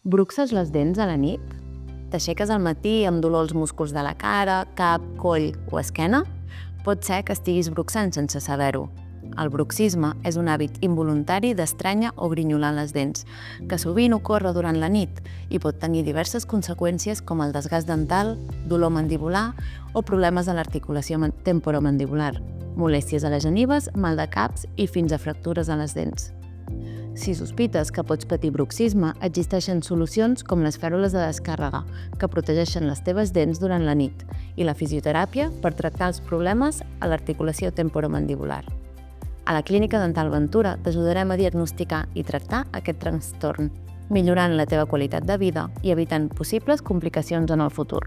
Bruxes les dents a la nit? T'aixeques al matí amb dolor als músculs de la cara, cap, coll o esquena? Pot ser que estiguis bruxant sense saber-ho. El bruxisme és un hàbit involuntari d'estranya o grinyolar les dents, que sovint ocorre durant la nit i pot tenir diverses conseqüències com el desgast dental, dolor mandibular o problemes a l'articulació temporomandibular, molèsties a les genives, mal de caps i fins a fractures a les dents. Si sospites que pots patir bruxisme, existeixen solucions com les fèrmules de descàrrega, que protegeixen les teves dents durant la nit, i la fisioteràpia per tractar els problemes a l'articulació temporomandibular. A la Clínica Dental Ventura t'ajudarem a diagnosticar i tractar aquest trastorn, millorant la teva qualitat de vida i evitant possibles complicacions en el futur.